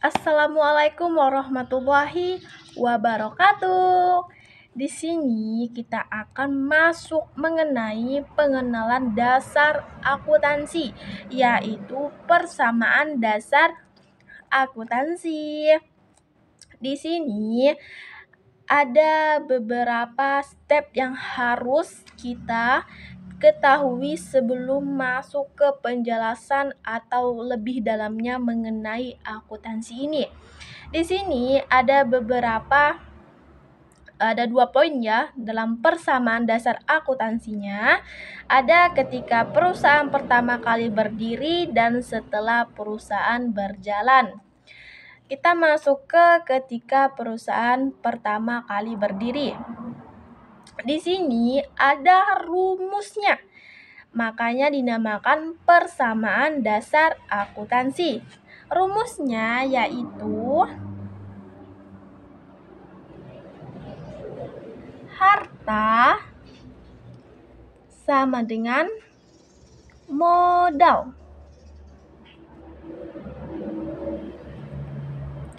Assalamualaikum warahmatullahi wabarakatuh. Di sini kita akan masuk mengenai pengenalan dasar akuntansi, yaitu persamaan dasar akuntansi. Di sini ada beberapa step yang harus kita ketahui sebelum masuk ke penjelasan atau lebih dalamnya mengenai akuntansi ini. Di sini ada dua poin ya dalam persamaan dasar akuntansinya. Ada ketika perusahaan pertama kali berdiri dan setelah perusahaan berjalan. Kita masuk ke ketika perusahaan pertama kali berdiri. Di sini ada rumusnya. Makanya dinamakan persamaan dasar akuntansi. Rumusnya yaitu harta sama dengan modal.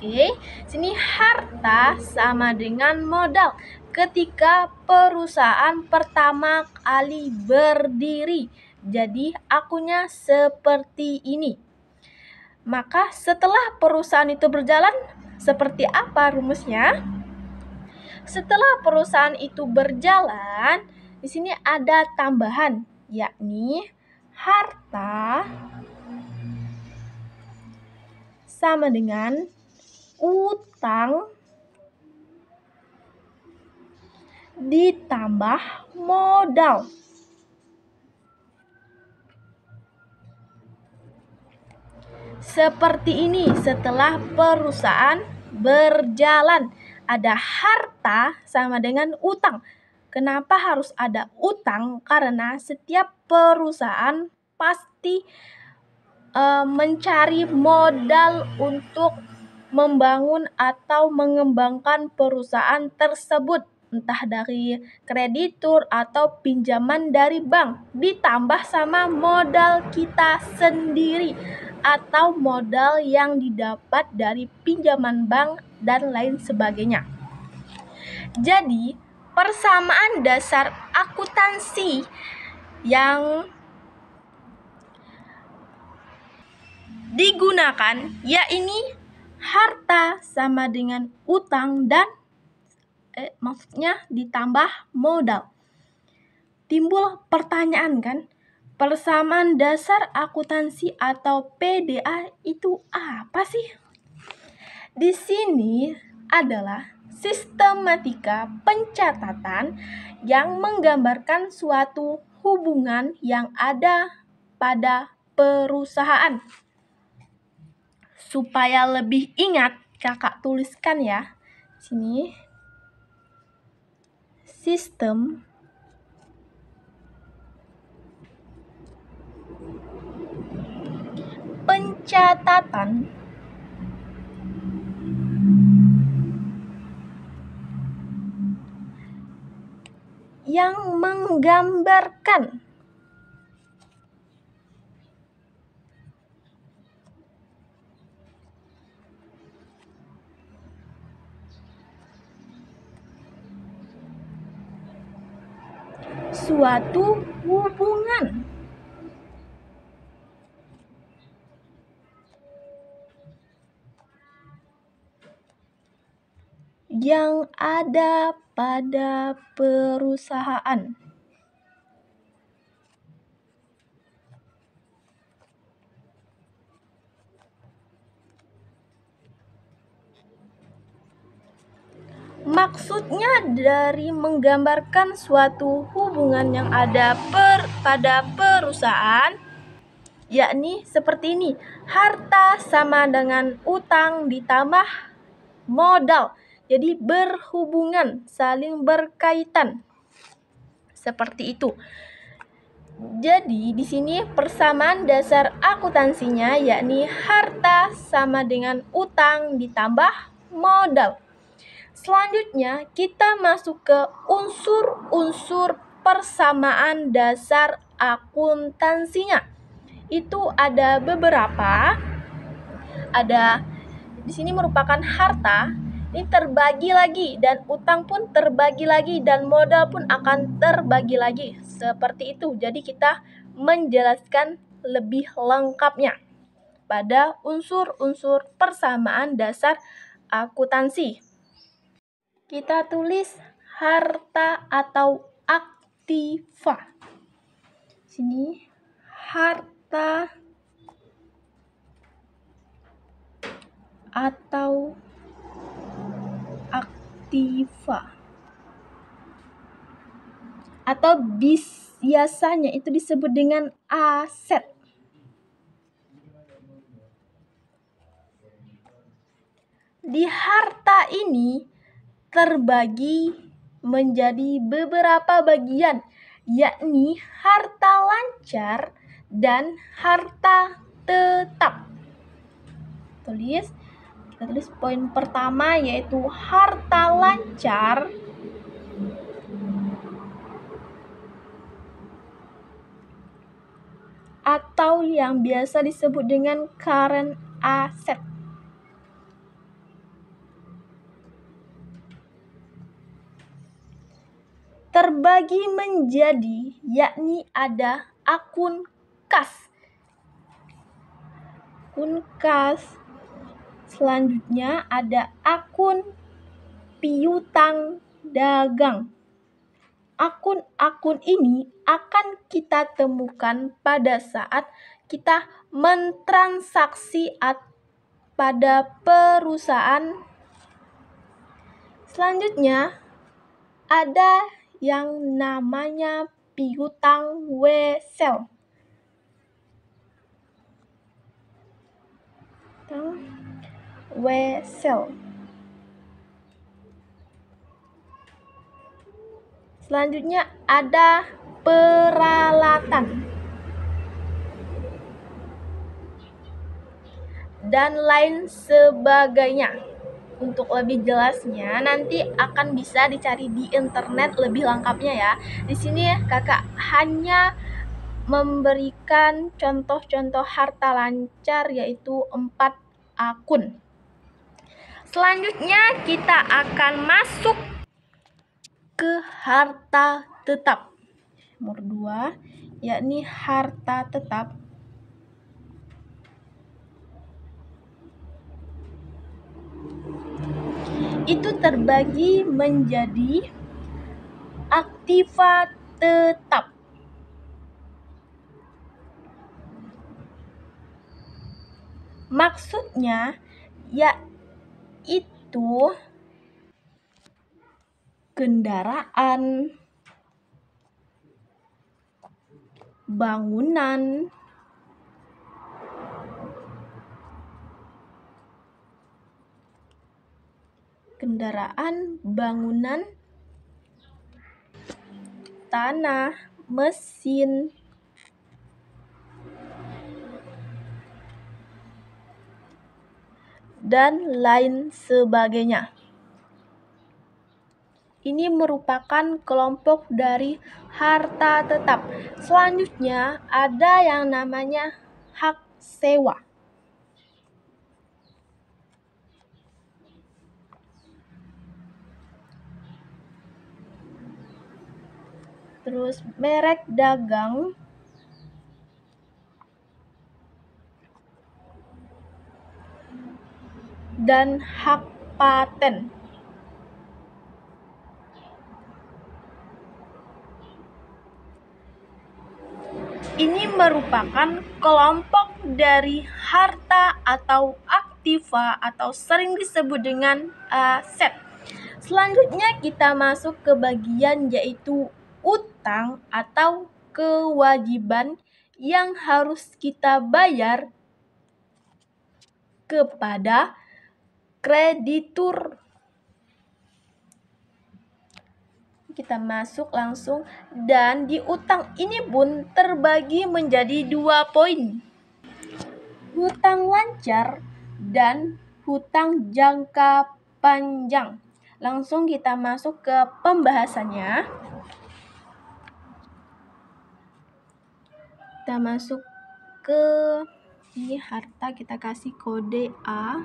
Oke, sini harta sama dengan modal ketika perusahaan pertama kali berdiri. Jadi akunnya seperti ini. Maka setelah perusahaan itu berjalan, seperti apa rumusnya? Setelah perusahaan itu berjalan, di sini ada tambahan, yakni harta sama dengan utang ditambah modal. Seperti ini setelah perusahaan berjalan. Ada harta sama dengan utang. Kenapa harus ada utang? Karena setiap perusahaan pasti mencari modal untuk membangun atau mengembangkan perusahaan tersebut, entah dari kreditur atau pinjaman dari bank, ditambah sama modal kita sendiri atau modal yang didapat dari pinjaman bank dan lain sebagainya. Jadi, persamaan dasar akuntansi yang digunakan yakni harta sama dengan utang dan maksudnya ditambah modal. Timbul pertanyaan kan, persamaan dasar akuntansi atau PDA itu apa sih? Di sini adalah sistematika pencatatan yang menggambarkan suatu hubungan yang ada pada perusahaan. Supaya lebih ingat, kakak tuliskan ya. Sini. Sistem pencatatan yang menggambarkan suatu hubungan yang ada pada perusahaan. Maksudnya dari menggambarkan suatu hubungan yang ada pada perusahaan, yakni seperti ini. Harta sama dengan utang ditambah modal. Jadi berhubungan, saling berkaitan. Seperti itu. Jadi di sini persamaan dasar akuntansinya yakni harta sama dengan utang ditambah modal. Selanjutnya kita masuk ke unsur-unsur persamaan dasar akuntansinya. Itu ada beberapa. Ada di sini merupakan harta, ini terbagi lagi dan utang pun terbagi lagi dan modal pun akan terbagi lagi. Seperti itu. Jadi kita menjelaskan lebih lengkapnya pada unsur-unsur persamaan dasar akuntansi. Kita tulis harta atau aktiva. Sini harta atau aktiva. Atau biasanya itu disebut dengan aset. Di harta ini terbagi menjadi beberapa bagian, yakni harta lancar dan harta tetap. Kita tulis poin pertama yaitu harta lancar atau yang biasa disebut dengan current asset. Terbagi menjadi, yakni ada akun kas. Akun kas. Selanjutnya ada akun piutang dagang. Akun-akun ini akan kita temukan pada saat kita mentransaksi pada perusahaan. Selanjutnya ada yang namanya piutang wesel. Selanjutnya ada peralatan dan lain sebagainya. Untuk lebih jelasnya nanti akan bisa dicari di internet lebih lengkapnya ya. Di sini kakak hanya memberikan contoh-contoh harta lancar yaitu 4 akun. Selanjutnya kita akan masuk ke harta tetap. Nomor 2 yakni harta tetap. Itu terbagi menjadi aktiva tetap. Maksudnya yaitu kendaraan, bangunan, tanah, mesin, dan lain sebagainya. Ini merupakan kelompok dari harta tetap. Selanjutnya ada yang namanya hak sewa. Terus merek dagang, dan hak paten. Ini merupakan kelompok dari harta atau aktiva atau sering disebut dengan aset. Selanjutnya kita masuk ke bagian yaitu utang atau kewajiban yang harus kita bayar kepada kreditur. Kita masuk langsung, dan di utang ini pun terbagi menjadi 2 poin. Hutang lancar dan hutang jangka panjang. Langsung kita masuk ke pembahasannya. Kita masuk ke ini harta, kita kasih kode A.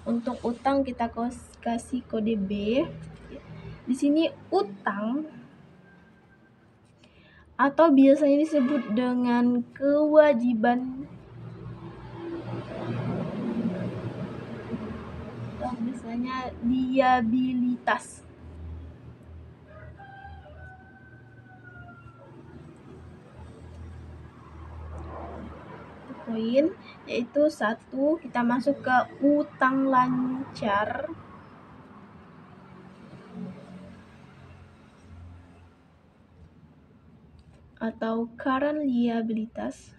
Untuk utang kita kasih kode B. Di sini utang atau biasanya disebut dengan kewajiban atau biasanya liabilitas. Poin yaitu 1, kita masuk ke utang lancar atau current liabilitas.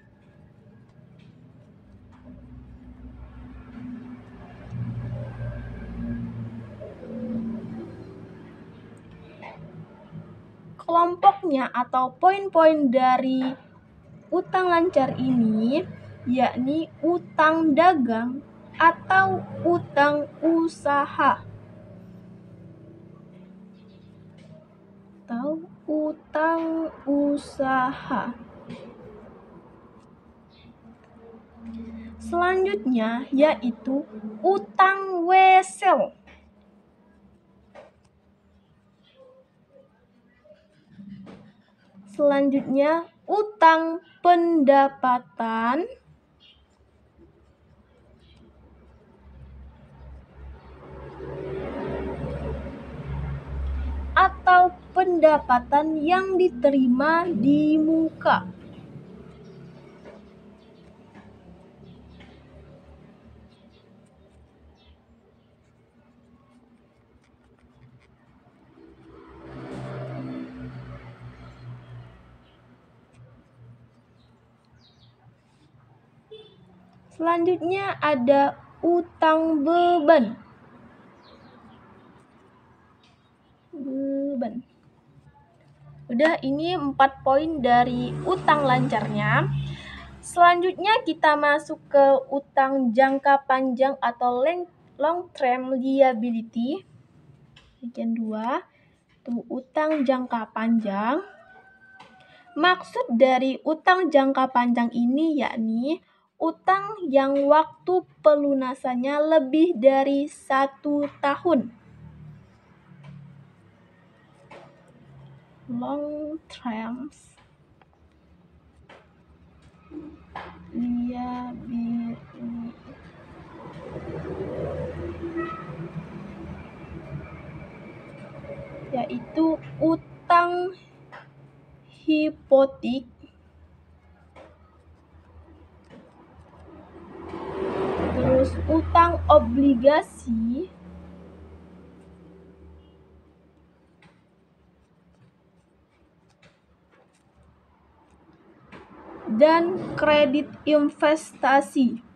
Kelompoknya atau poin-poin dari utang lancar ini yakni utang dagang atau utang usaha. Selanjutnya yaitu utang wesel. Selanjutnya utang pendapatan. Atau pendapatan yang diterima di muka. Selanjutnya ada utang beban. Udah, ini 4 poin dari utang lancarnya. Selanjutnya kita masuk ke utang jangka panjang atau long term liability. Bagian 2, itu utang jangka panjang. Maksud dari utang jangka panjang ini yakni utang yang waktu pelunasannya lebih dari 1 tahun. Long terms liability yaitu utang hipotek, terus utang obligasi, dan kredit investasi.